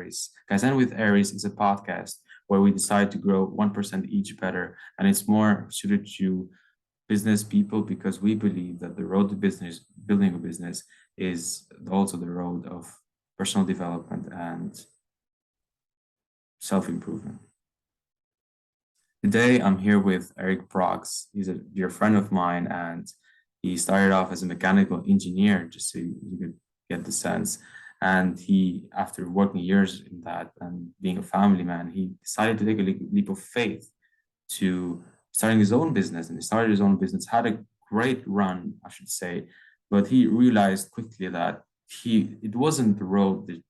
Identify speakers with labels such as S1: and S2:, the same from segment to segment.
S1: Eris. Kaizen with Eris is a podcast where we decide to grow 1% each better, and it's more suited to business people because we believe that the road to business, building a business, is also the road of personal development and self improvement. Today, I'm here with Erik Brox. He's a dear friend of mine, and he started off as a mechanical engineer, just so you could get the sense. And he, after working years in that and being a family man, he decided to take a leap of faith to starting his own business. And he started his own business, had a great run, I should say, but he realized quickly that it wasn't the road that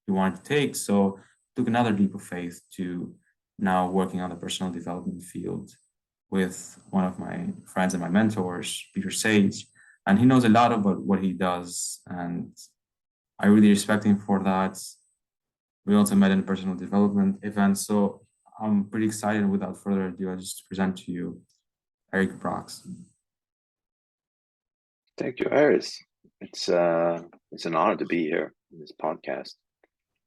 S1: he wanted to take. So took another leap of faith to now working on the personal development field with one of my friends and my mentors, Peter Sage. And he knows a lot about what he does. And I really respect him for that. We also met in a personal development event. So I'm pretty excited. Without further ado, I just present to you Erik Brox.
S2: Thank you, Eris. It's an honor to be here in this podcast.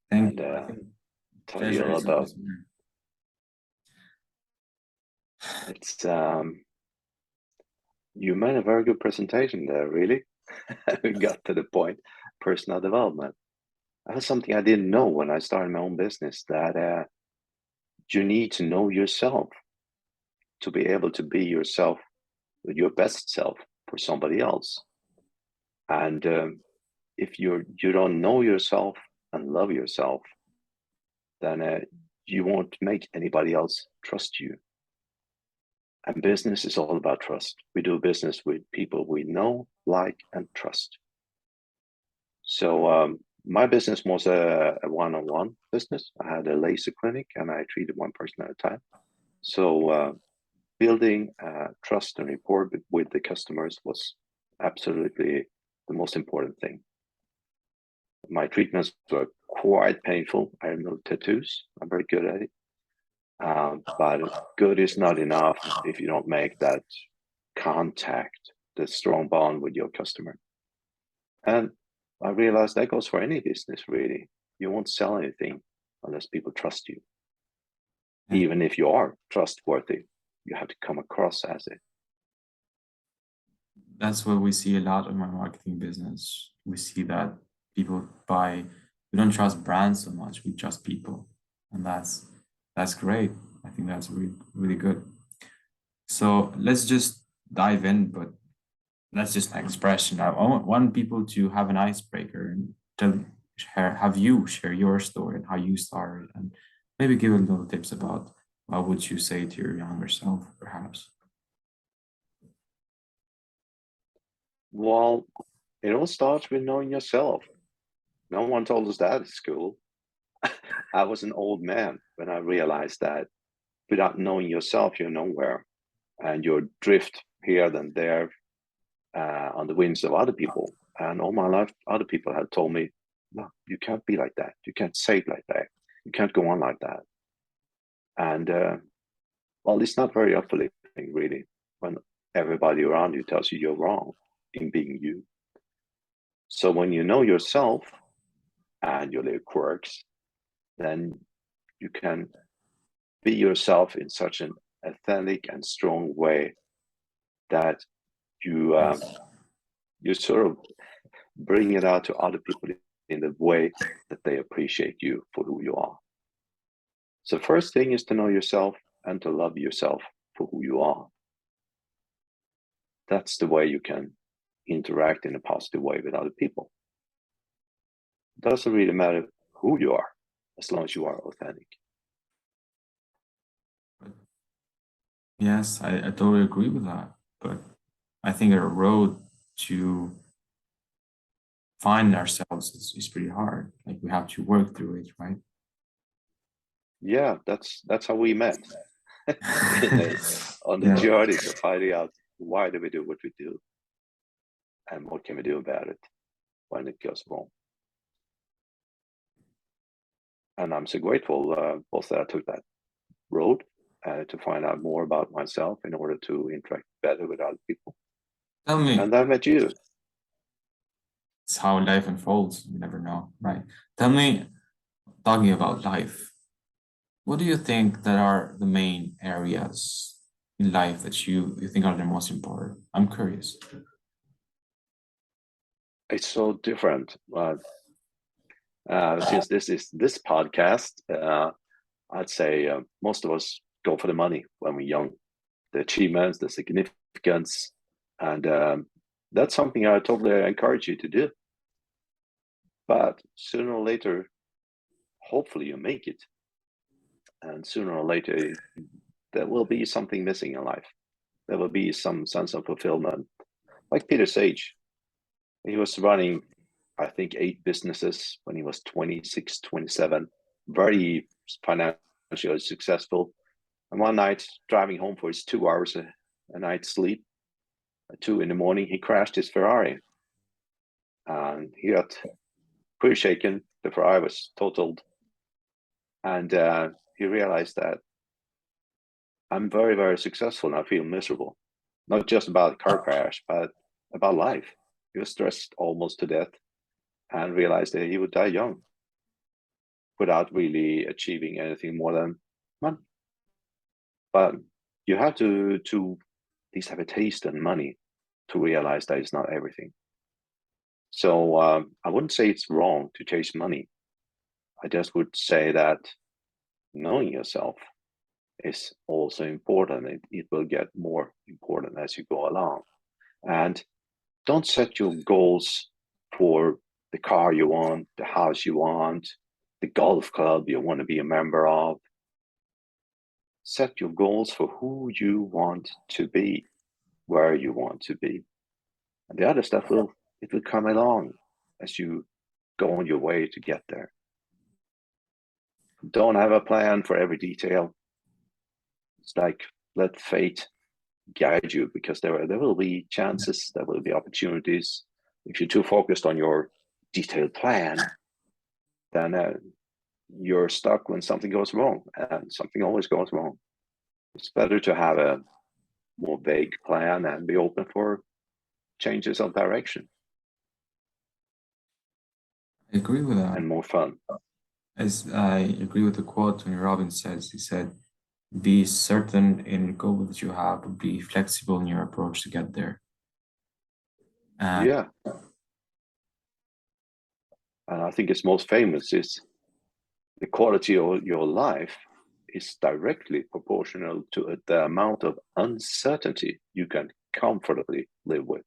S1: Thank you.
S2: Tell you all about it's you made a very good presentation there, really. We got to the point. Personal development. That was something I didn't know when I started my own business, that you need to know yourself to be able to be yourself, your best self for somebody else. And if you don't know yourself and love yourself, then you won't make anybody else trust you. And business is all about trust. We do business with people we know, like, and trust. So my business was a one-on-one business. I had a laser clinic and I treated one person at a time. So building trust and rapport with the customers was absolutely the most important thing. My treatments were quite painful. I removed tattoos. I'm very good at it. But good is not enough if you don't make that contact, the strong bond with your customer. And I realized that goes for any business, really. You won't sell anything unless people trust you. Even if you are trustworthy, you have to come across as it.
S1: That's what we see a lot in my marketing business. We see that people we don't trust brands so much, we trust people. And that's great. I think that's really, really good. So let's just dive in, but that's just an expression. I want people to have an icebreaker and have you share your story and how you started, and maybe give a little tips about what would you say to your younger self, perhaps.
S2: Well, it all starts with knowing yourself. No one told us that at school. I was an old man when I realized that without knowing yourself, you're nowhere, and you drift here and there on the wings of other people. And all my life, other people had told me, no, you can't be like that. You can't say it like that. You can't go on like that. And well, it's not very uplifting, really, when everybody around you tells you you're wrong in being you. So when you know yourself and your little quirks, then you can be yourself in such an authentic and strong way that you sort of bring it out to other people in the way that they appreciate you for who you are. So first thing is to know yourself and to love yourself for who you are. That's the way you can interact in a positive way with other people. It doesn't really matter who you are, as long as you are authentic.
S1: Yes, I totally agree with that. But I think a road to find ourselves is pretty hard. Like we have to work through it, right?
S2: Yeah, that's how we met. On the journey to finding out why do we do what we do and what can we do about it when it goes wrong. And I'm so grateful both that I took that road to find out more about myself in order to interact better with other people.
S1: Tell me.
S2: And I met you.
S1: It's how life unfolds. You never know, right? Tell me, talking about life, what do you think that are the main areas in life that you think are the most important? I'm curious.
S2: It's so different. Since this is this podcast, I'd say most of us go for the money when we're young, the achievements, the significance, and that's something I totally encourage you to do. But sooner or later, hopefully you make it, and sooner or later there will be something missing in life. There will be some sense of fulfillment. Like Peter Sage, he was running, I think, 8 businesses when he was 26, 27, very financially successful. And one night, driving home for his 2 hours a night sleep, at 2 in the morning, he crashed his Ferrari. And he got pretty shaken. The Ferrari was totaled. And he realized that I'm very, very successful and I feel miserable. Not just about the car crash, but about life. He was stressed almost to death and realized that he would die young without really achieving anything more than money. But you have to at least have a taste in money to realize that it's not everything. So I wouldn't say it's wrong to chase money. I just would say that knowing yourself is also important. It will get more important as you go along. And don't set your goals for the car you want, the house you want, the golf club you want to be a member of. Set your goals for who you want to be, where you want to be. And the other stuff will come along as you go on your way to get there. Don't have a plan for every detail. It's like let fate guide you, because there will be chances, there will be opportunities. If you're too focused on your detailed plan, then you're stuck when something goes wrong, and something always goes wrong. It's better to have a more vague plan and be open for changes of direction
S1: I agree with that.
S2: and more fun.
S1: As I agree with the quote Tony Robbins says, he said, be certain in the goal that you have, but be flexible in your approach to get there. And
S2: Yeah. And I think it's most famous is the quality of your life is directly proportional to the amount of uncertainty you can comfortably live with.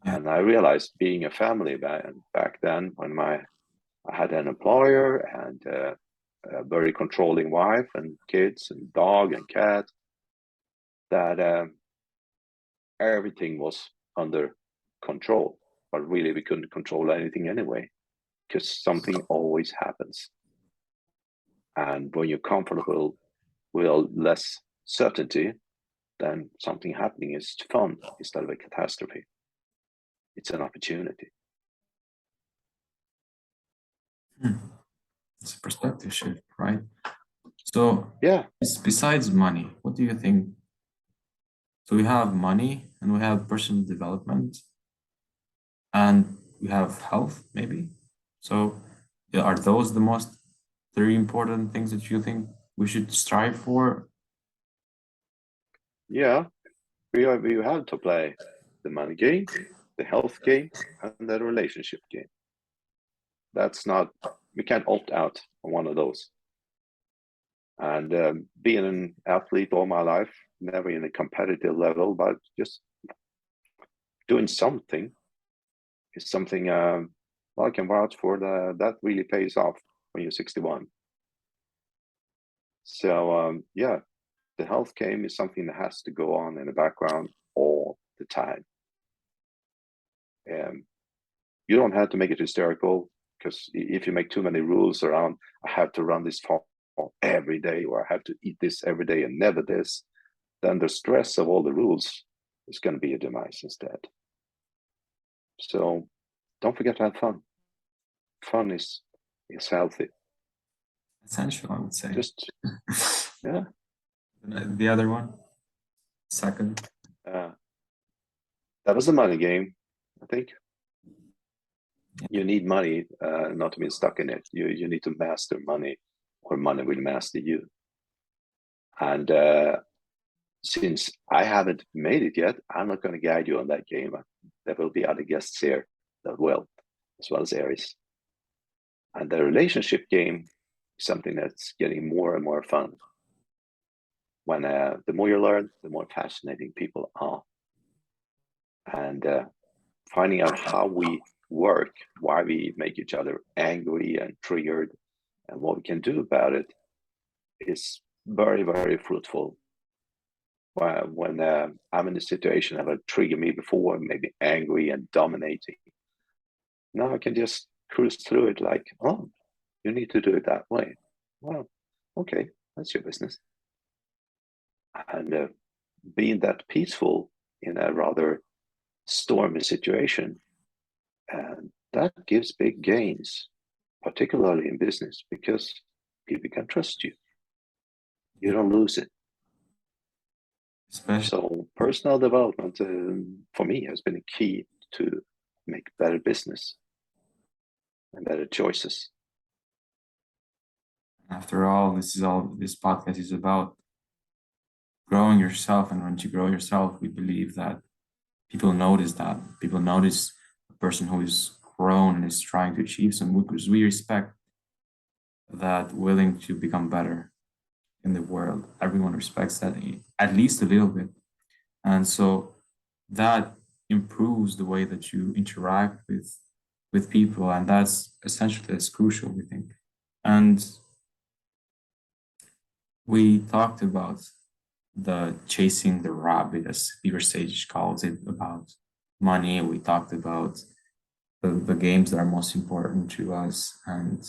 S1: yeah,
S2: And I realized being a family back then, when I had an employer and a very controlling wife and kids and dog and cat, that everything was under control. But really, we couldn't control anything anyway, because something always happens. And when you're comfortable with less certainty, then something happening is fun instead of a catastrophe. It's an opportunity.
S1: it's a perspective shift, right? So,
S2: Yeah,
S1: besides money, what do you think? So, we have money and we have personal development and we have health, maybe. So, yeah, are those the most three important things that you think we should strive for?
S2: yeah. We have to play the money game, the health game, and the relationship game. That's not, we can't opt out on one of those. And being an athlete all my life, never in a competitive level, but just doing something is something I can vouch for. That really pays off when you're 61. So yeah, the health game is something that has to go on in the background all the time. You don't have to make it hysterical, because if you make too many rules around, I have to run this far every day, or I have to eat this every day and never this, then the stress of all the rules is going to be a demise instead. So don't forget to have fun. Fun is healthy.
S1: Essential, I would say.
S2: Just yeah.
S1: The other one, second.
S2: That was the money game, I think. You need money, not to be stuck in it. You need to master money, or money will master you. And since I haven't made it yet, I'm not going to guide you on that game. There will be other guests here that will, as well as Eris. And the relationship game is something that's getting more and more fun. When the more you learn, the more fascinating people are. And finding out how we work, why we make each other angry and triggered, and what we can do about it is very, very fruitful. When I'm in a situation that would trigger me before, maybe angry and dominating, now I can just cruise through it like, oh, you need to do it that way. Well, okay, that's your business. And being that peaceful in a rather stormy situation, and that gives big gains, particularly in business, because people can trust you. You don't lose it.
S1: Especially,
S2: So personal development for me has been a key to make better business and better choices.
S1: after all, this podcast is about growing yourself. And once you grow yourself, we believe that people notice a person who is grown and is trying to achieve something, because we respect that willing to become better in the world. Everyone respects that at least a little bit. And so that improves the way that you interact with people. And that's essentially that's crucial, we think. And we talked about the chasing the rabbit, as Peter Sage calls it, about money. We talked about the games that are most important to us. And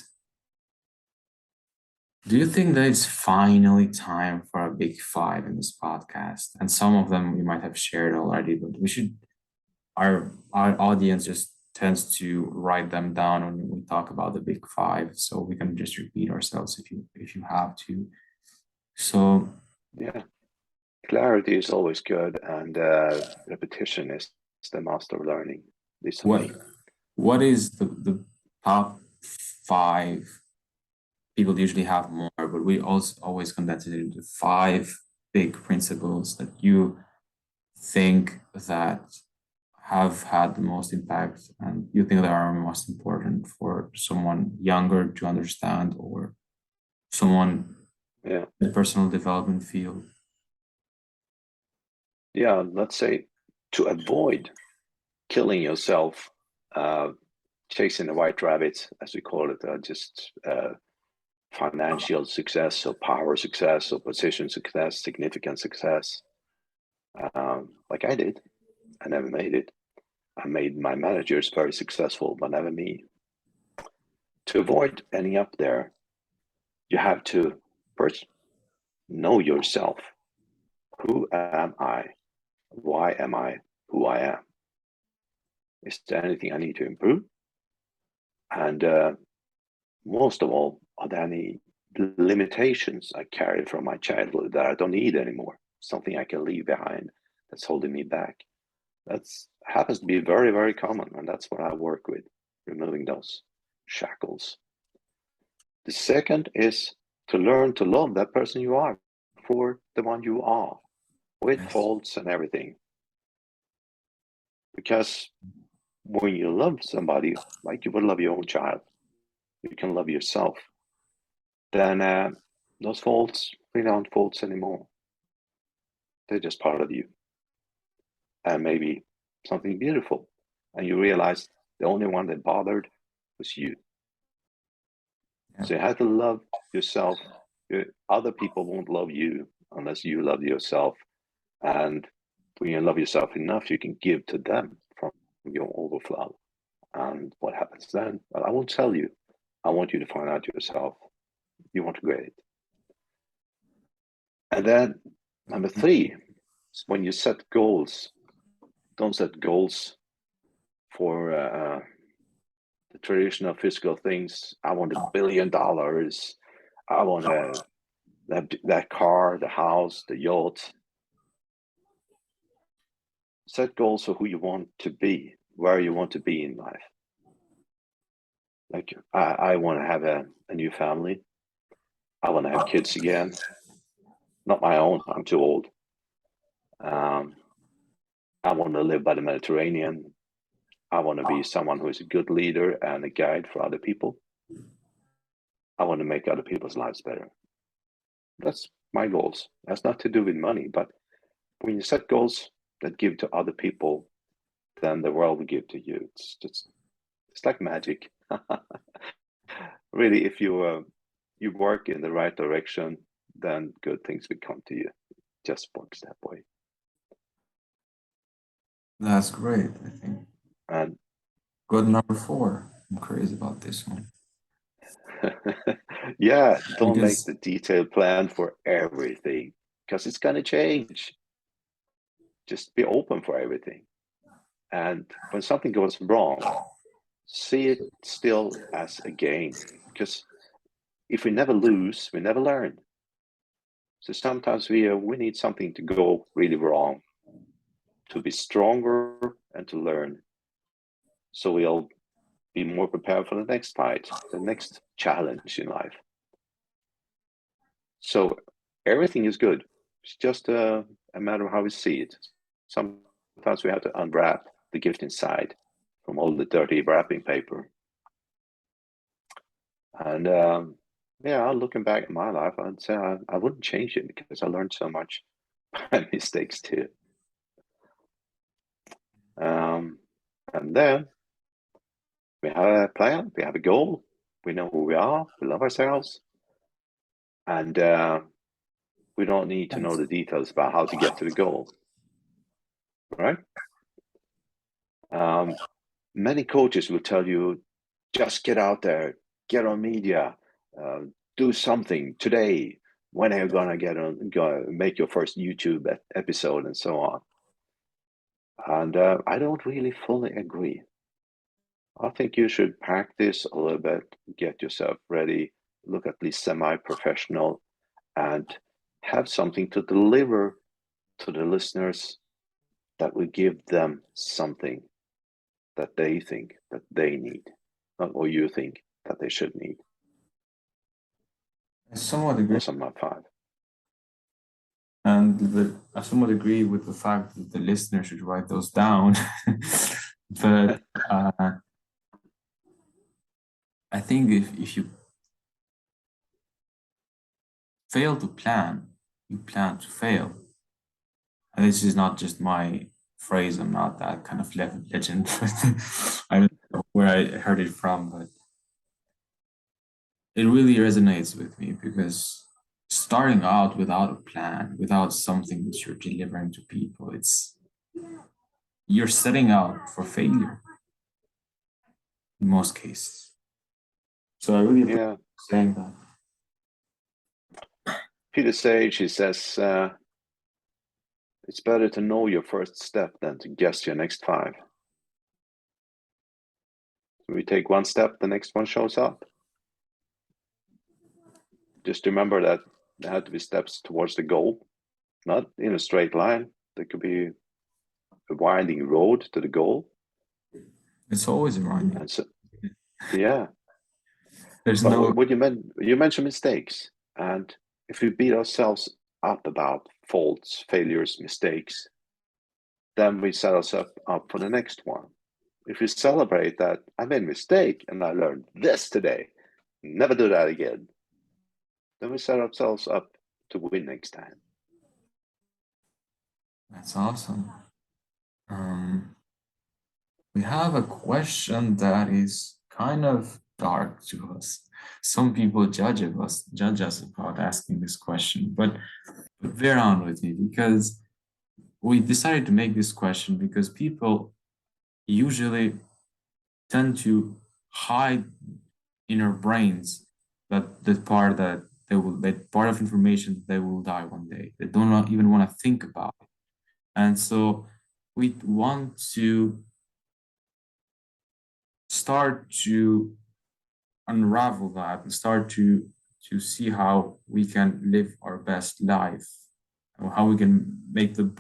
S1: do you think that it's finally time for a big five in this podcast? And some of them we might have shared already, but we should, our audience just tends to write them down when we talk about the big five, so we can just repeat ourselves if you have to. So
S2: Yeah, clarity is always good, and repetition is the master of learning, at least for
S1: what
S2: me.
S1: what is the top five? People usually have more, but we also always condense it into five big principles that you think that have had the most impact and you think that are most important for someone younger to understand, or someone
S2: Yeah,
S1: in the personal development field.
S2: yeah. Let's say to avoid killing yourself, uh, chasing the white rabbit, as we call it, just financial success or power success or position success, significant success. Like I did, I never made it. I made my managers very successful, but never me. To avoid ending up there, you have to first know yourself. Who am I? Why am I who I am? Is there anything I need to improve? And most of all, are there any limitations I carry from my childhood that I don't need anymore? Something I can leave behind that's holding me back. That's happens to be very, very common, and that's what I work with, removing those shackles. The second is to learn to love that person you are for the one you are, with
S1: Yes.
S2: faults and everything. Because when you love somebody like you would love your own child, you can love yourself, then those faults really aren't faults anymore. They're just part of you, and maybe something beautiful. And you realize the only one that bothered was you.
S1: Yeah.
S2: So you have to love yourself. Other people won't love you unless you love yourself. And when you love yourself enough, you can give to them from your overflow. And what happens then? Well, I won't tell you. I want you to find out yourself. You want to create. And then number three is when you set goals, don't set goals for the traditional physical things. I want $1 billion. I want that car, the house, the yacht. Set goals for who you want to be, where you want to be in life. Like I want to have a new family. I want to have kids again. Not my own. I'm too old. Um, I want to live by the Mediterranean. I want to be someone who is a good leader and a guide for other people. I want to make other people's lives better. That's my goals. That's not to do with money, but when you set goals that give to other people, then the world will give to you. It's like magic. Really, if you work in the right direction, then good things will come to you. Just works that way.
S1: That's great, I think.
S2: And
S1: Good number four. I'm crazy about this one.
S2: yeah, don't make
S1: Because
S2: the detailed plan for everything because it's going to change. Just be open for everything. And when something goes wrong, see it still as a gain. Because if we never lose, we never learn. So sometimes we need something to go really wrong to be stronger and to learn. So we'll be more prepared for the next fight, the next challenge in life. So everything is good. It's just a matter of how we see it. Sometimes we have to unwrap the gift inside from all the dirty wrapping paper. And yeah, looking back at my life, I'd say I wouldn't change it because I learned so much by mistakes too. And then we have a plan, we have a goal, we know who we are, we love ourselves, and we don't need to know the details about how to get to the goal, right? Many coaches will tell you, just get out there, get on media, do something today. When are you gonna make your first YouTube episode and so on? And I don't really fully agree. I think you should practice a little bit, get yourself ready, look at least semi-professional, and have something to deliver to the listeners that will give them something that they think that they need, not what you think that they should need.
S1: I somewhat agree.
S2: Those are my five.
S1: And I somewhat agree with the fact that the listener should write those down. But I think if you fail to plan, you plan to fail. And this is not just my phrase. I'm not that kind of legend. I don't know where I heard it from, but it really resonates with me because starting out without a plan, without something that you're delivering to people, you're setting out for failure in most cases. So I really appreciate saying that.
S2: Peter Sage, he says, it's better to know your first step than to guess your next five. We take one step, the next one shows up. Just remember that there had to be steps towards the goal, not in a straight line. There could be a winding road to the goal.
S1: It's always a winding.
S2: And so, yeah.
S1: There's
S2: but
S1: no.
S2: What you mentioned mistakes, and if we beat ourselves up about faults, failures, mistakes, then we set ourselves up for the next one. If we celebrate that I made a mistake and I learned this today, never do that again, then we set ourselves up to win next time.
S1: That's awesome. We have a question that is kind of dark to us. Some people judge us about asking this question, but bear on with me because we decided to make this question because people usually tend to hide in our brains that part of information that they will die one day. They do not even want to think about it. And so we want to start to unravel that and start to see how we can live our best life, or how we can make the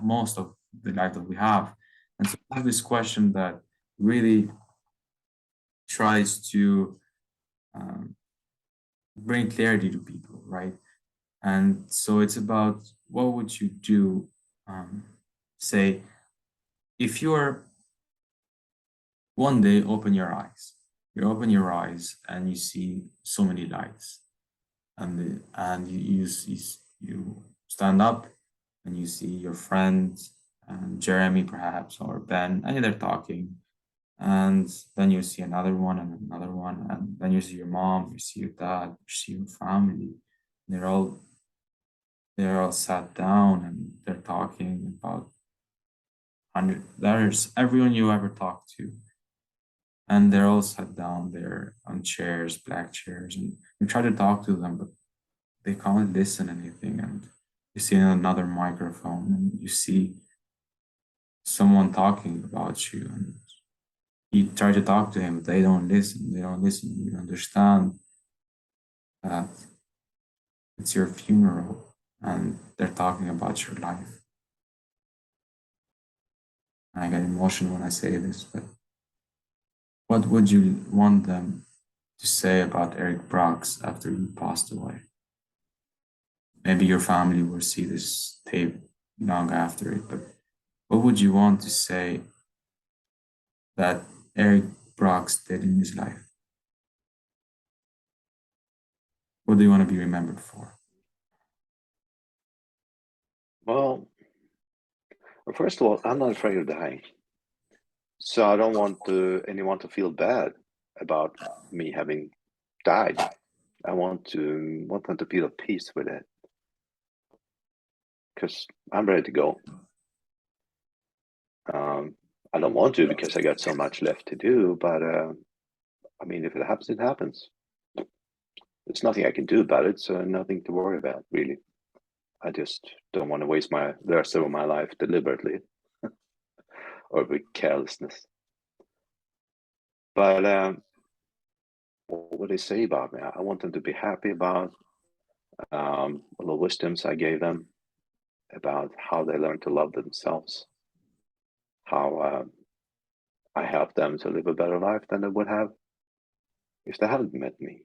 S1: most of the life that we have. And so I have this question that really tries to um, bring clarity to people, right? And so it's about what would you do, um, say, if you're one day open your eyes, you open your eyes and you see so many lights, and you stand up and you see your friend, Jeremy perhaps, or Ben, and they're talking, and then you see another one, and then you see your mom, you see your dad, you see your family. They're all they're all sat down and they're talking about hundred. There's everyone you ever talked to, and they're all sat down there on chairs, black chairs, and you try to talk to them, but they can't listen anything. And you see another microphone, and you see someone talking about you, and you try to talk to him, but they don't listen. They don't listen. You understand that it's your funeral, and they're talking about your life. I get emotional when I say this, but what would you want them to say about Erik Brox after you passed away? Maybe your family will see this tape long after it, but what would you want to say that Erik Brox did in his life? What do you want to be remembered for?
S2: Well, first of all, I'm not afraid of dying. So I don't want anyone to feel bad about me having died. I want them to feel at peace with it, because I'm ready to go. I don't want to because I got so much left to do, but I mean, if it happens, it happens. There's nothing I can do about it, so nothing to worry about, really. I just don't want to waste the rest of my life deliberately or with carelessness. But what would they say about me? I want them to be happy about the wisdoms I gave them, about how they learn to love themselves, how I helped them to live a better life than they would have if they hadn't met me.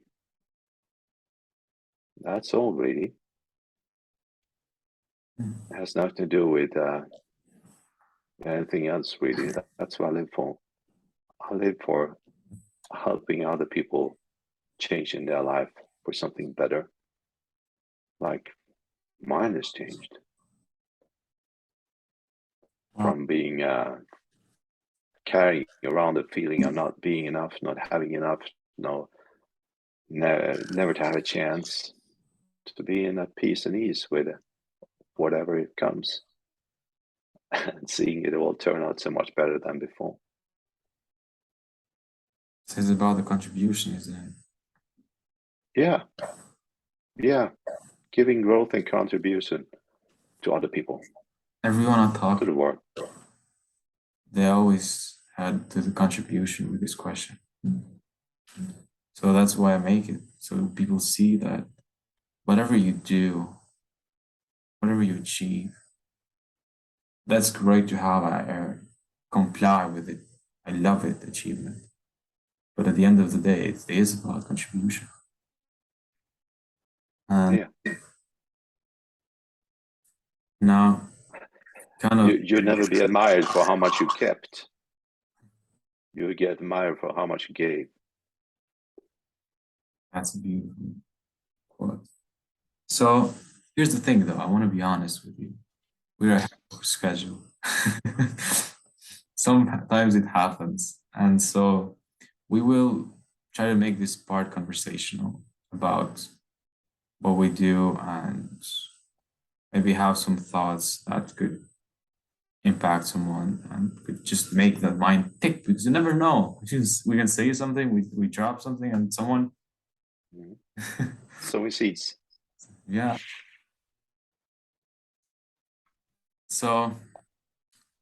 S2: That's all, really. It has nothing to do with anything else, really. That's what I live for. I live for helping other people change in their life for something better, like mine has changed
S1: Well,
S2: from being carrying around the feeling of not being enough, not having enough, no, never to have a chance, to be in at peace and ease with whatever it comes, and seeing it all turn out so much better than before.
S1: it's about the contribution, isn't it?
S2: Yeah, yeah, giving growth and contribution to other people,
S1: Everyone I
S2: to
S1: talk,
S2: the world.
S1: they always had the contribution with this question. So that's why I make it. So people see that whatever you do, whatever you achieve, that's great to have. I comply with it. I love it, achievement. But at the end of the day, it is about contribution. And
S2: Yeah,
S1: now, kind of,
S2: you'd never be admired for how much you kept. You would get admired for how much you gave.
S1: that's a beautiful quote. So here's the thing, though. I want to be honest with you. We're ahead of schedule. Sometimes it happens. And so we will try to make this part conversational about what we do and maybe have some thoughts that could impact someone and could just make the mind tick because you never know. We can say something, we drop something, and someone,
S2: Mhm. So we seeds.
S1: yeah. So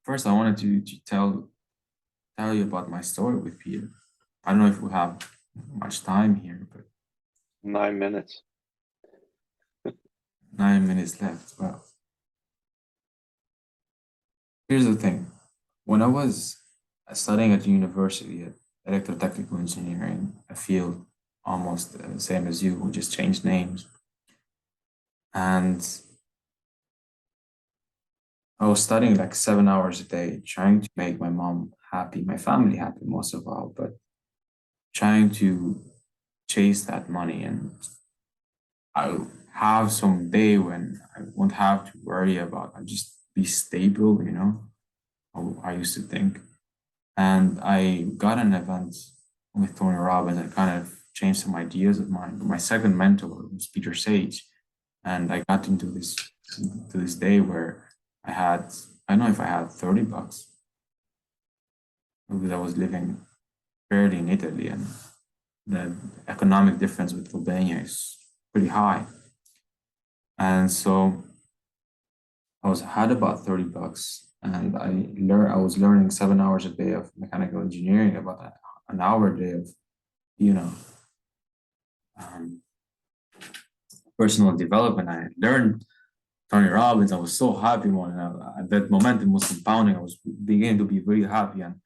S1: first, I wanted to tell you about my story with Peter. I don't know if we have much time here, but
S2: 9 minutes.
S1: 9 minutes left. Well, here's the thing. When I was studying at university electrotechnical engineering, a field almost the same as you, we just changed names. And I was studying like 7 hours a day, trying to make my mom happy, my family happy most of all, but trying to chase that money. And I'll have some day when I won't have to worry about, I'll just be stable, I used to think. And I got an event with Tony Robbins that kind of changed some ideas of mine. My second mentor was Peter Sage. And I got into this to this day where I don't know if I had $30 because I was living barely in Italy and the economic difference with Albania is pretty high. And so had about $30 and I was learning 7 hours a day of mechanical engineering, about an hour a day of, you know, um, personal development. I learned Tony Robbins. I was so happy that momentum was compounding. I was beginning to be very happy, and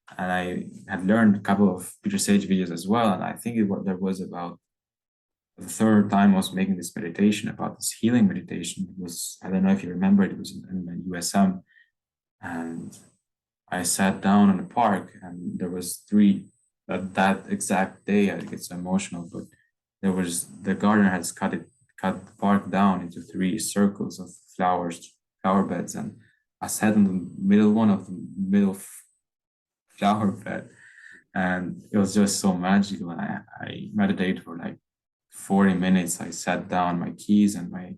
S1: I had learned a couple of Peter Sage videos as well. And I think there was about the third time I was making this meditation, about this healing meditation. It was, I don't know if you remember, it was in the USM, and I sat down in the park, and there was three that exact day. I get so emotional, but the gardener has cut the park down into three circles of flower beds, and I sat in the middle flower bed, and it was just so magical. And I meditated for like 40 minutes. I sat down, my keys and my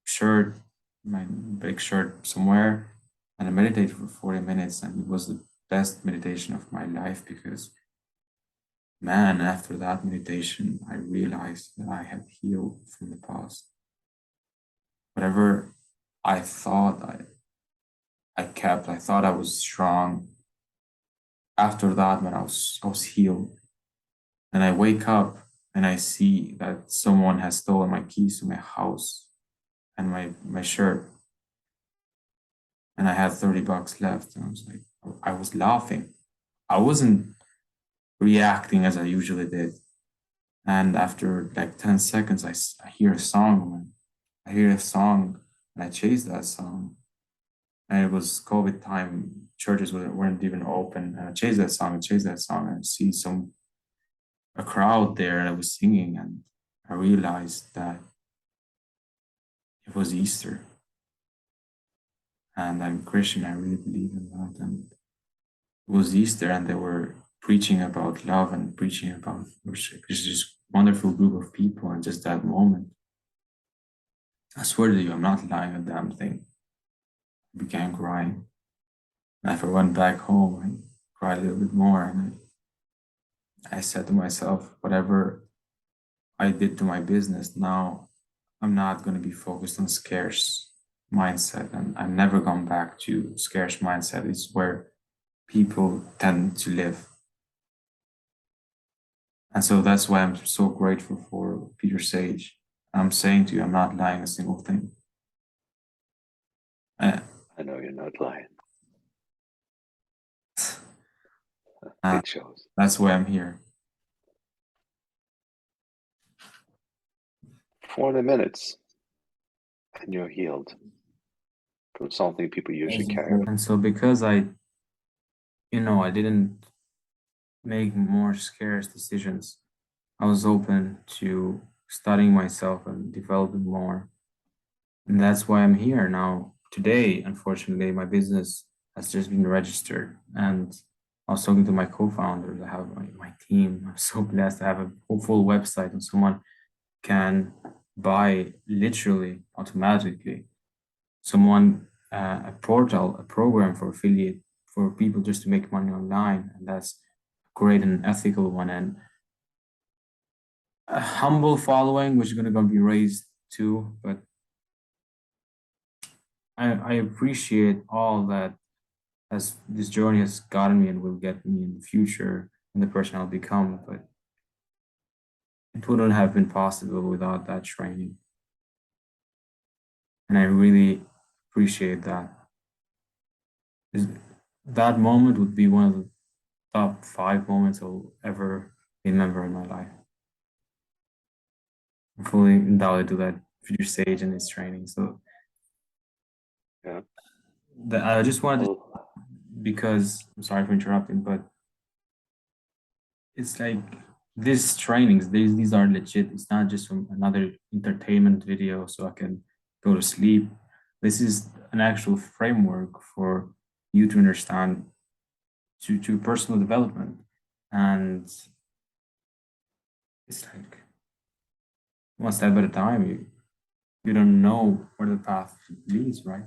S1: shirt, my big shirt somewhere, and I meditated for 40 minutes, and it was the best meditation of my life because, man, after that meditation, I realized that I had healed from the past. Whatever I thought I thought I was strong. After that, when I was healed, and I wake up and I see that someone has stolen my keys to my house and my shirt, and I had $30 left, and I was laughing. I wasn't reacting as I usually did. And after like 10 seconds, I hear a song. I hear a song, and I chase that song. And it was COVID time. Churches weren't even open. And I chased that song, and I see a crowd there, and I was singing, and I realized that it was Easter. And I'm Christian, I really believe in that. And it was Easter, and they were preaching about love and preaching about this wonderful group of people. And just that moment, I swear to you, I'm not lying a damn thing. I began crying. And if I went back home, I cried a little bit more. And I said to myself, whatever I did to my business, now I'm not going to be focused on scarce mindset. And I've never gone back to scarce mindset. It's where people tend to live. And so that's why I'm so grateful for Peter Sage. I'm saying to you, I'm not lying a single thing.
S2: I know you're not lying. It shows.
S1: That's why I'm here.
S2: 40 minutes and you're healed from something people usually carry.
S1: And so because I didn't make more scarce decisions, I was open to studying myself and developing more. And that's why I'm here now. Today, unfortunately, my business has just been registered. And I was talking to my co-founders. I have my team. I'm so blessed to have a full website, and someone can buy literally automatically a portal, a program for affiliate for people just to make money online. And that's great and ethical one, and a humble following, which is going to be raised too. But I appreciate all that as this journey has gotten me and will get me in the future and the person I'll become. But it wouldn't have been possible without that training. And I really appreciate that. That moment would be one of top 5 moments I'll ever remember in my life. I'm fully endowed to that future stage and its training. So
S2: Yeah.
S1: I just wanted to,
S2: Well,
S1: because I'm sorry for interrupting, but it's like these trainings, these are legit. It's not just from another entertainment video so I can go to sleep. This is an actual framework for you to understand to personal development. And it's like one step at a time. You don't know where the path leads, right?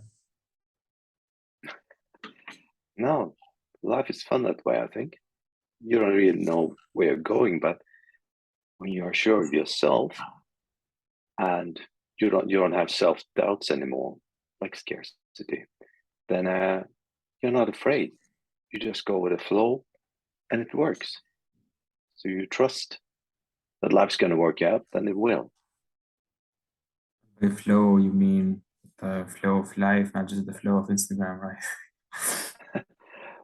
S2: no, life is fun that way, I think. You don't really know where you're going, but when you're sure of yourself and you don't have self-doubts anymore, like scarcity, then you're not afraid. You just go with the flow and it works. So you trust that life's going to work out, then it will.
S1: The flow, you mean the flow of life, not just the flow of Instagram, right?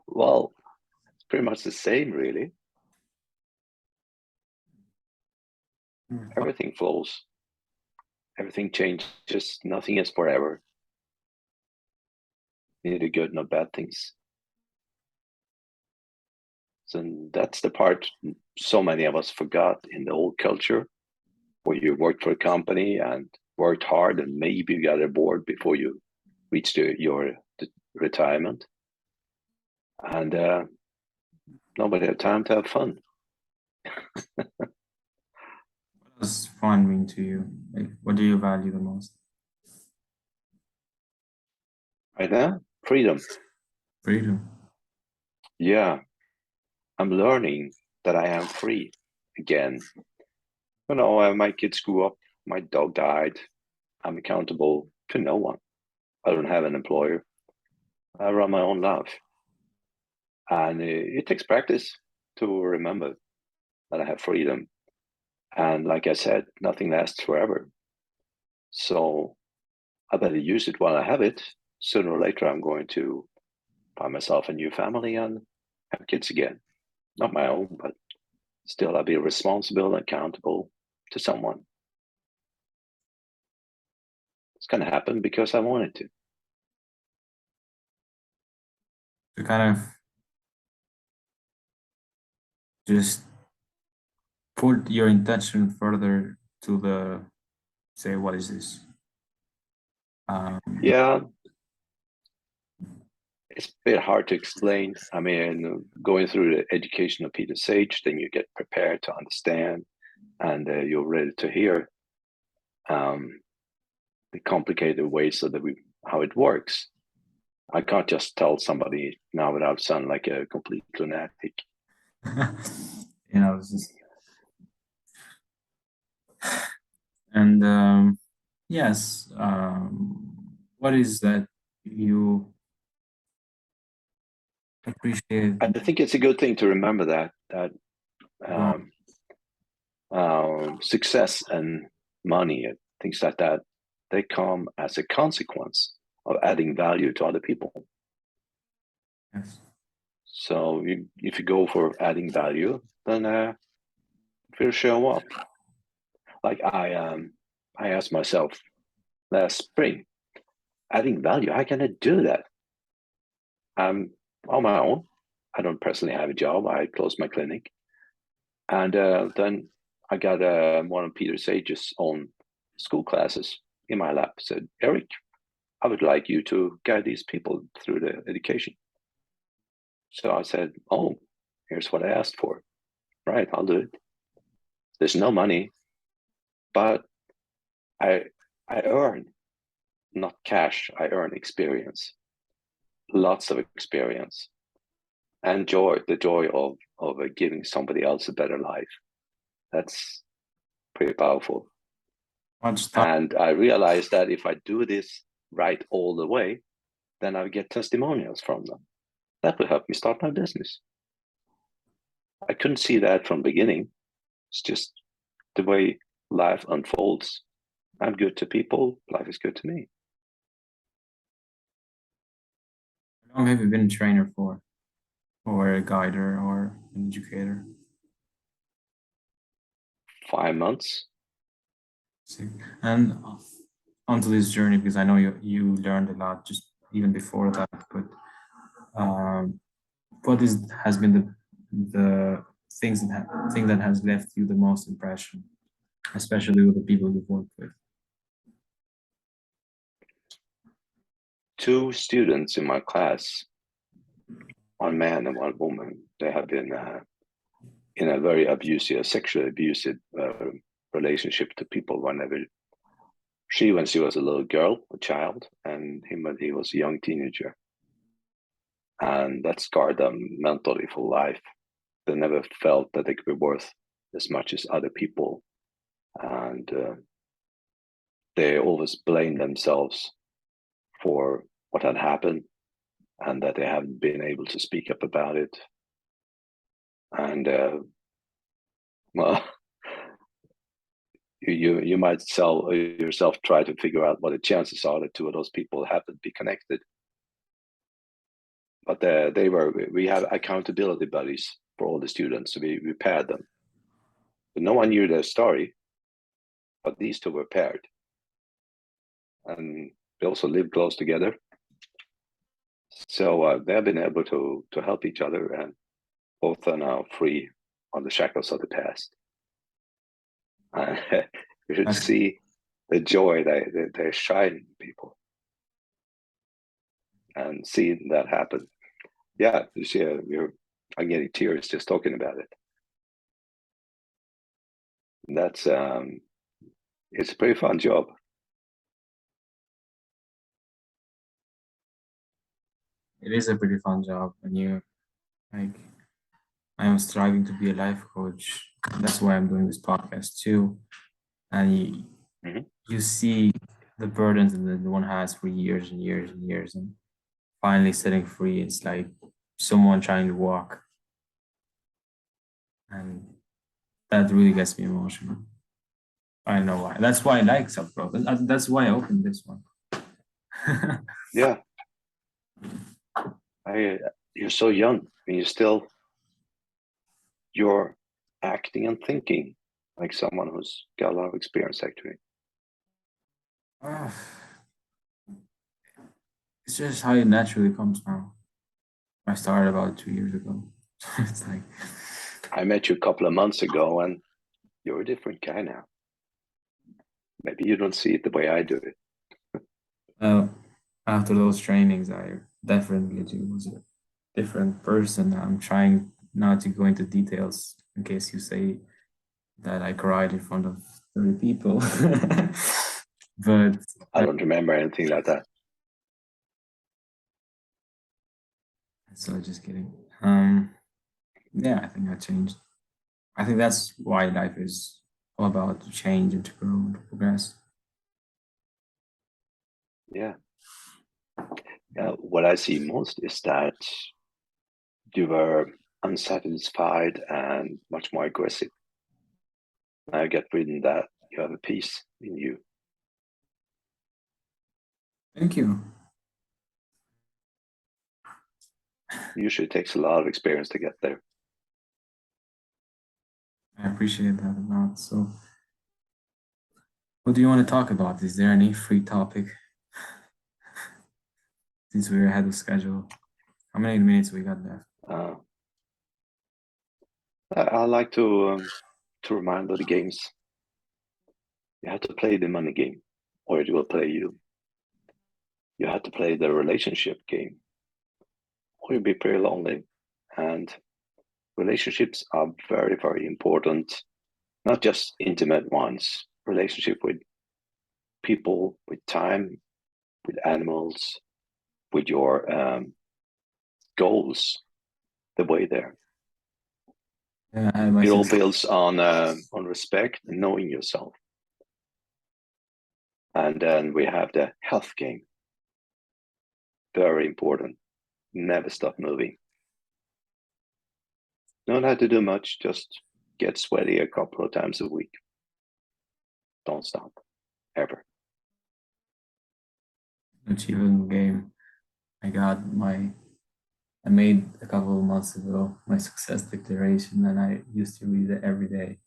S2: Well, it's pretty much the same, really.
S1: Mm.
S2: Everything flows, everything changes, nothing is forever, neither good nor bad things. So that's the part so many of us forgot in the old culture, where you worked for a company and worked hard and maybe you got a board before you reached your retirement. And nobody had time to have fun.
S1: What does fun mean to you? Like, what do you value the most?
S2: Right now, freedom.
S1: Freedom.
S2: Yeah, I'm learning that I am free again. My kids grew up, my dog died. I'm accountable to no one. I don't have an employer. I run my own life. And it takes practice to remember that I have freedom. And like I said, nothing lasts forever. So I better use it while I have it. Sooner or later, I'm going to find myself a new family and have kids again. Not my own, but still I'll be responsible and accountable to someone. It's going to happen because I want it to.
S1: To kind of just put your intention further to the say, what is this? Um,
S2: Yeah, it's a bit hard to explain. I mean, going through the education of Peter Sage, then you get prepared to understand and you're ready to hear um, the complicated ways of how it works. I can't just tell somebody now without sounding like a complete lunatic.
S1: it's just, and yes, what is that you appreciate
S2: I think it's a good thing to remember that
S1: about
S2: um, success and money and things like that, they come as a consequence of adding value to other people.
S1: yes.
S2: So if you go for adding value, then it will show up. Like I asked myself last spring, adding value, how can I do that? I'm on my own. I don't personally have a job. I closed my clinic. And then I got one of Peter Sage's own school classes in my lap. Said, Erik, I would like you to guide these people through the education. So I said, oh, here's what I asked for. Right, I'll do it. There's no money, but I I earn not cash. I earn experience, lots of experience, and joy. The joy of giving somebody else a better life. That's pretty powerful.
S1: Much time.
S2: And I realized that if I do this right all the way, then I'll get testimonials from them. That will help me start my business. I couldn't see that from the beginning. It's just the way life unfolds. I'm good to people, life is good to me.
S1: How long have you been a trainer for? or a guider or an educator?
S2: 5 months.
S1: See. And onto this journey, because I know you learned a lot just even before that, but um, what has been the thing that has left you the most impression, especially with the people you've worked with?
S2: Two students in my class, one man and one woman, they have been in a very abusive, sexually abusive relationship to people whenever when she was a little girl, a child, and him when he was a young teenager. And that scarred them mentally for life. They never felt that they could be worth as much as other people. And they always blamed themselves for what had happened and that they haven't been able to speak up about it. And well, you might yourself try to figure out what the chances are that two of those people happen to be connected. But we have accountability buddies for all the students, so we paired them. But no one knew their story, but these two were paired, and they also live close together. So they have been able to help each other, and both are now free on the shackles of the past. You should
S1: That's,
S2: see the joy they shine in people, and seeing that happen. Yeah, you see, I'm getting tears just talking about it. That's it's a pretty fun job.
S1: it is a pretty fun job, and you like. I am striving to be a life coach. That's why I'm doing this podcast too. And
S2: Mhm.
S1: you see the burdens that one has for years and years and years, and finally setting free. It's like someone trying to walk, and that really gets me emotional. I don't know why. That's why I like self growth. That's why I opened this one.
S2: Yeah, you're so young, and you're acting and thinking like someone who's got a lot of experience. Actually,
S1: Ah, it's just how it naturally comes now. I started about 2 years ago. It's like,
S2: I met you a couple of months ago, and you're a different guy now. Maybe you don't see it the way I do it.
S1: uh, after those trainings, I definitely was a different person. I'm trying not to go into details in case you say that I cried in front of 30 people. But
S2: I don't remember anything like that.
S1: so just kidding. Yeah, I think I changed. I think that's why life is all about to change and to grow and to progress.
S2: Yeah. What I see most is that you were unsatisfied and much more aggressive. I get rid of that. You have a peace in you.
S1: Thank you.
S2: Usually it takes a lot of experience to get there.
S1: I appreciate that a lot. So, what do you want to talk about? Is there any free topic since we're ahead of schedule? How many minutes we got left?
S2: Uh, I like to remind of the games. You have to play the money game, or it will play you. You have to play the relationship game, or you'll be pretty lonely. And relationships are very, very important. Not just intimate ones. Relationship with people, with time, with animals, with your goals. The way there.
S1: Yeah, I have
S2: It all
S1: success.
S2: builds on respect and knowing yourself. And then we have the health game. Very important. Never stop moving. Don't have to do much. Just get sweaty a couple of times a week. Don't stop. Ever.
S1: Achieving game. I got my I made a couple of months ago my success declaration, and I used to read it every day.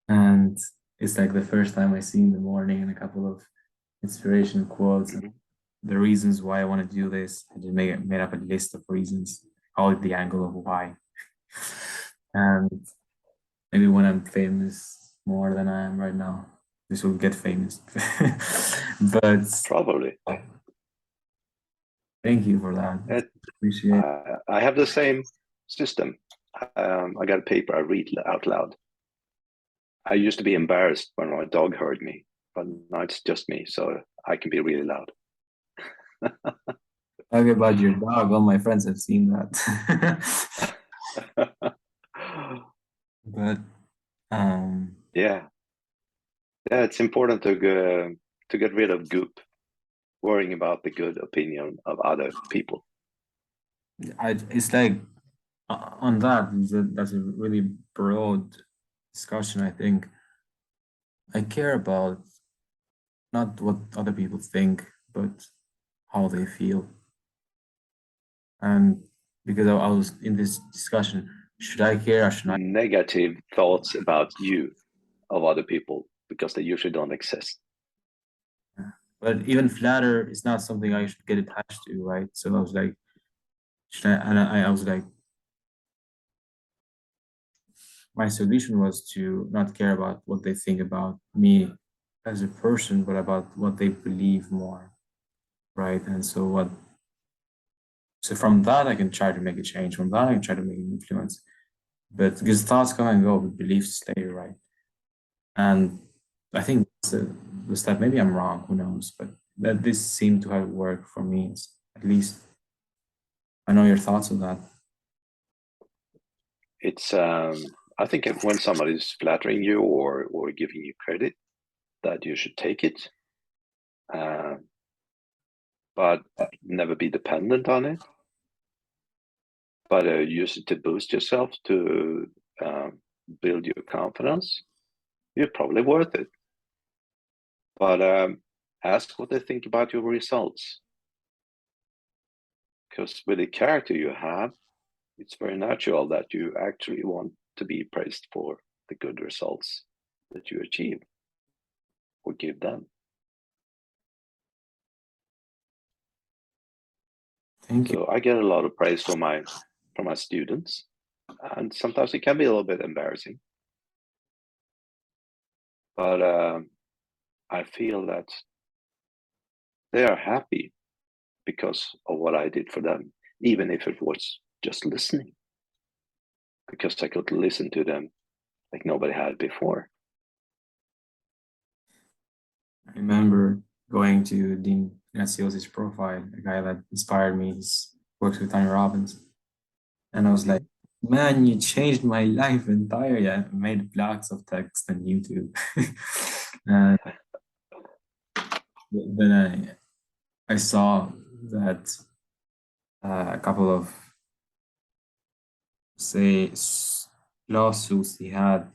S1: And it's like the first time I see in the morning, and a couple of inspiration quotes and
S2: Mhm.
S1: the reasons why I want to do this. I just made up a list of reasons, call it the angle of why. And maybe when I'm famous more than I am right now, this will get famous. But
S2: Probably.
S1: thank you for that.
S2: It,
S1: Appreciate it.
S2: I have the same system. I got a paper I read out loud. I used to be embarrassed when my dog heard me, but now it's just me, so I can be really loud.
S1: Talk about your dog. All my friends have seen that. But um,
S2: Yeah, yeah, it's important to get rid of goop, worrying about the good opinion of other people.
S1: it's like on that, that's a really broad discussion. I think I care about not what other people think, but how they feel. And because I was in this discussion, should I care or should I?
S2: Negative thoughts about you of other people because they usually don't exist.
S1: But even flatter is not something I should get attached to, right? So I was like, should I? And I was like, my solution was to not care about what they think about me as a person, but about what they believe more, right? And so what? So from that, I can try to make a change. From that, I can try to make an influence. But because thoughts come and go, but beliefs stay, right? And I think that's the step. Maybe I'm wrong. Who knows? But that this seemed to have worked for me. At least I know your thoughts on that.
S2: It's I think when somebody's flattering you or giving you credit, that you should take it, uh, but never be dependent on it. But use it to boost yourself to build your confidence. You're probably worth it. But ask what they think about your results, because with the character you have, it's very natural that you actually want to be praised for the good results that you achieve or give them.
S1: Thank you.
S2: So I get a lot of praise from my students, and sometimes it can be a little bit embarrassing. But I feel that they are happy because of what I did for them, even if it was just listening, because I could listen to them like nobody had before.
S1: I remember going to Dean Graciosa's profile, a guy that inspired me. He works with Tony Robbins. And I was like,
S2: Mm-hmm.
S1: man, you changed my life entirely. I made blocks of text on YouTube. And then I saw that a couple of, say, lawsuits he had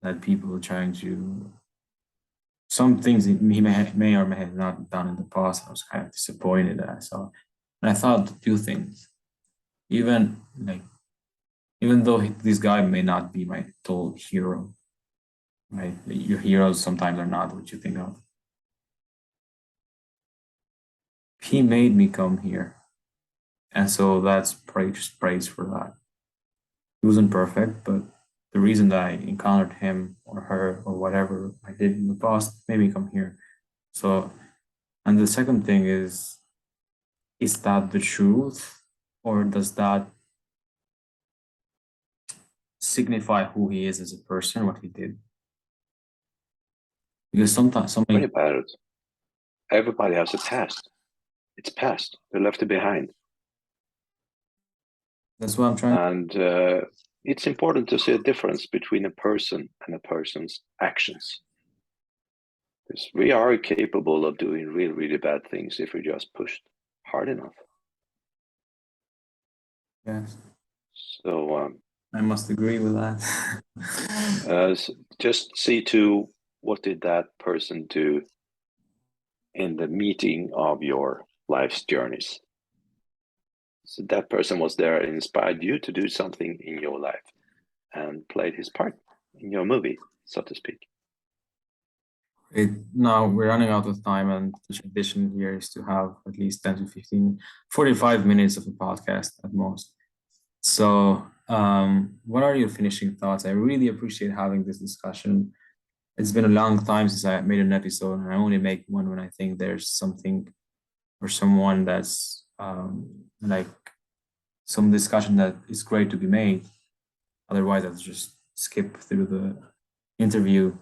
S1: that people were trying to, some things he may or may have not done in the past. I was kind of disappointed that I saw. And I thought two things. Even like, even though this guy may not be my total hero, right? Your heroes sometimes are not what you think of. He made me come here. And so that's praise for that. He wasn't perfect, but the reason that I encountered him or her or whatever I did in the past made me come here. So, and the second thing is that the truth or does that signify who he is as a person, what he did? Because sometimes
S2: Think
S1: something,
S2: about it. Everybody has a past. It's past. They left it behind.
S1: that's what I'm trying.
S2: And it's important to see a difference between a person and a person's actions. Because we are capable of doing really, really bad things if we just pushed hard enough.
S1: Yes,
S2: So
S1: I must agree with that.
S2: just see to what did that person do in the meeting of your life's journeys. So that person was there and inspired you to do something in your life and played his part in your movie, so to speak.
S1: Now we're running out of time, and the tradition here is to have at least 10 to 15, 45 minutes of a podcast at most. So, what are your finishing thoughts? I really appreciate having this discussion. It's been a long time since I made an episode, and I only make one when I think there's something or someone that's like some discussion that is great to be made. Otherwise, I'll just skip through the interview.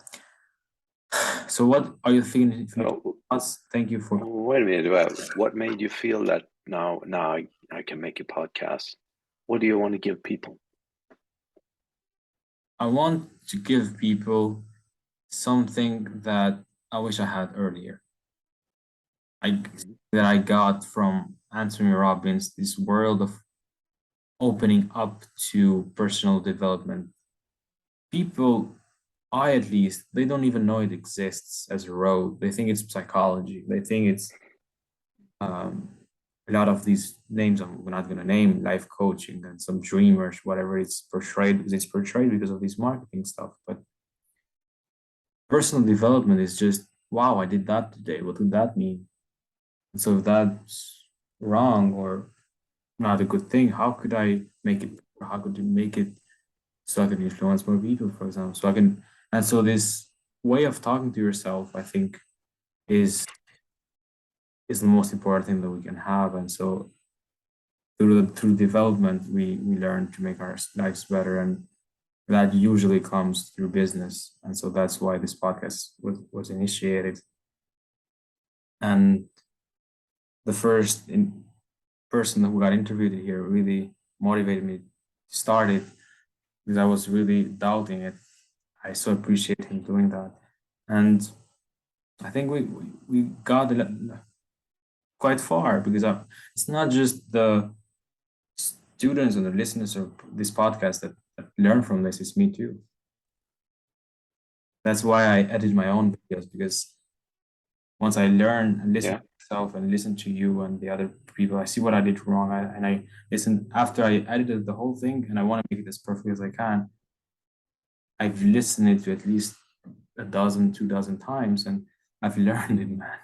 S1: So, what are you thinking?
S2: Oh,
S1: Thank you for.
S2: wait a minute. What made you feel that now I can make a podcast? What do you want to give people?
S1: I want to give people something that I wish I had earlier. That I got from Anthony Robbins, this world of opening up to personal development. People, I at least, they don't even know it exists as a road. They think it's psychology. They think it's a lot of these names I'm not going to name, life coaching and some dreamers, whatever it's portrayed, because it's portrayed because of this marketing stuff. But personal development is just, wow, I did that today. What would that mean? And so if that's wrong or not a good thing, how could I make it? How could you make it so I can influence more people, for example? So I can, and so this way of talking to yourself, I think, is the most important thing that we can have. And so through development, we learn to make our lives better, and that usually comes through business. And so that's why this podcast was initiated. And the first person who got interviewed here really motivated me to start it, because I was really doubting it. I so appreciate him doing that. And I think we got quite far, because it's not just the students and the listeners of this podcast that learn from this, it's me too. That's why I edit my own videos, because once I learn and listen to myself and listen to you and the other people, I see what I did wrong. And I listen after I edited the whole thing, and I want to make it as perfect as I can. I've listened it to at least a dozen, 2 dozen times, and I've learned it, man.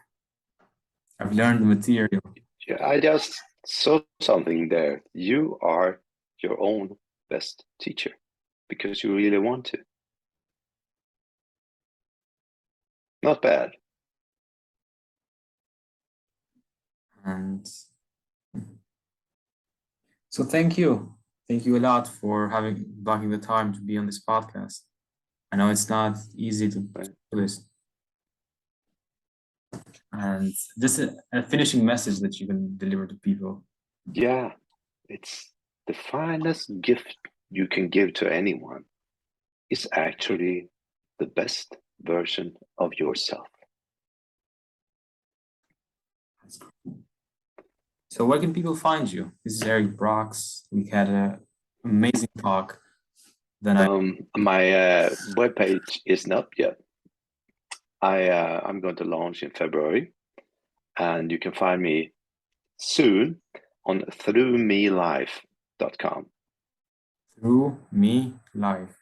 S1: I've learned the material.
S2: Yeah, I just saw something there. You are your own best teacher because you really want to. Not bad.
S1: And so thank you. Thank you a lot for blocking the time to be on this podcast. I know it's not easy to do this. And just a finishing message that you can deliver to people.
S2: Yeah, it's the finest gift you can give to anyone is actually the best version of yourself.
S1: So where can people find you? This is Erik Brox. We had an amazing talk.
S2: My webpage isn't up yet. I'm going to launch in February, and you can find me soon on throughmelife.com.
S1: Through Me Life.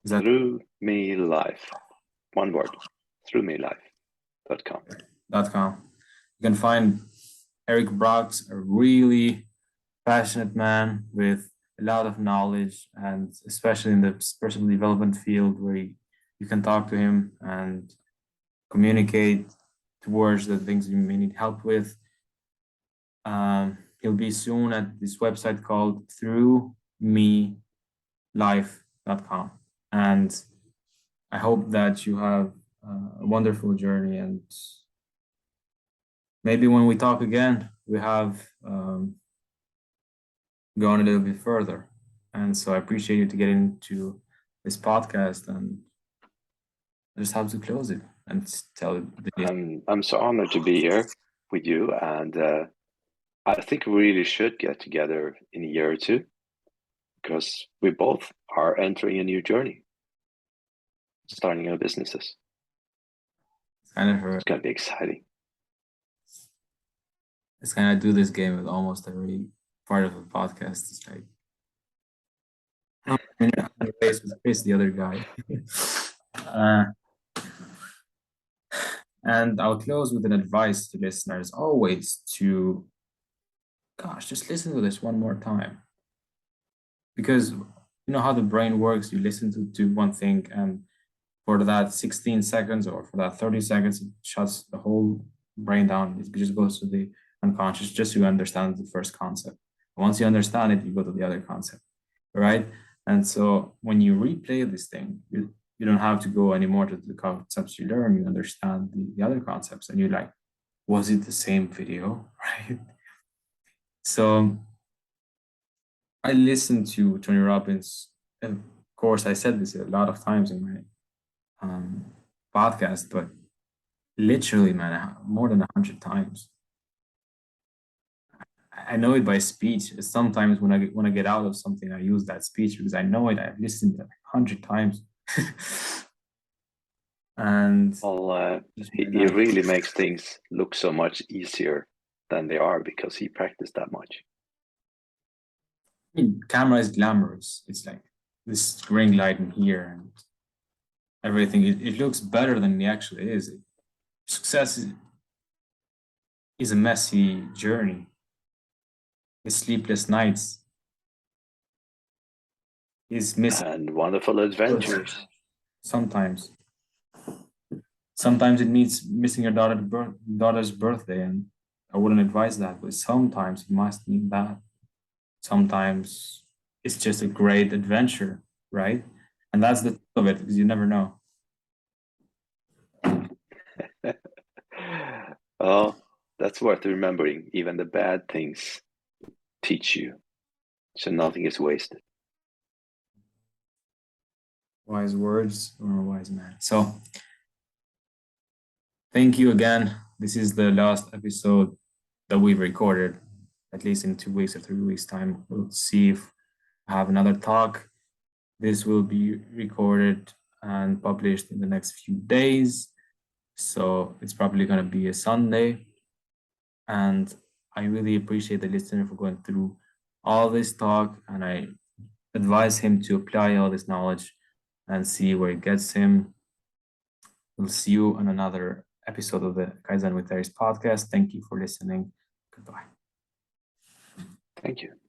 S2: Through Me Life. One word. Throughmelife.com.
S1: You can find Erik Brox, a really passionate man with a lot of knowledge, and especially in the personal development field, where you can talk to him and communicate towards the things you may need help with. He'll be soon at this website called throughmelife.com. And I hope that you have a wonderful journey, and maybe when we talk again, we have gone a little bit further. And so I appreciate you to get into this podcast, and I just have to close it and tell
S2: I'm so honored to be here with you, and I think we really should get together in a year or two, because we both are entering a new journey, starting our businesses. It's going to be exciting.
S1: It's kind of do this game with almost every part of the podcast. It's like, oh, I'm in a race with Chris, the other guy. uh, and I'll close with an advice to listeners always to, gosh, just listen to this one more time. Because you know how the brain works. You listen to one thing, and for that 16 seconds or for that 30 seconds, it shuts the whole brain down. It just goes to the unconscious just to understand the first concept. Once you understand it, you go to the other concept, right? And so when you replay this thing, you don't have to go anymore to the concepts you learn. You understand the other concepts, and you're like, was it the same video, right? So I listened to Tony Robbins. Of course, I said this a lot of times in my podcast, but literally, man, more than 100 times. I know it by speech. Sometimes when I get out of something, I use that speech because I know it. I've listened to it 100 times, and
S2: Well, he really makes things look so much easier than they are because he practiced that much.
S1: I mean, camera is glamorous. It's like this ring light in here and everything. It looks better than it actually is. Success is a messy journey. It's sleepless nights. It's missing
S2: and wonderful adventures.
S1: Sometimes. Sometimes it means missing your daughter's birthday, and I wouldn't advise that, but sometimes it must mean that. Sometimes it's just a great adventure, right? And that's the thing of it, because you never know.
S2: Oh, that's worth remembering. Even the bad things teach you, so nothing is wasted.
S1: Wise words or a wise man. So thank you again. This is the last episode that we've recorded, at least in 2 weeks or 3 weeks' time. We'll see if I have another talk. This will be recorded and published in the next few days. So it's probably going to be a Sunday. And I really appreciate the listener for going through all this talk. And I advise him to apply all this knowledge and see where it gets him. We'll see you on another episode of the Kaizen with Eris podcast. Thank you for listening. Goodbye.
S2: Thank you.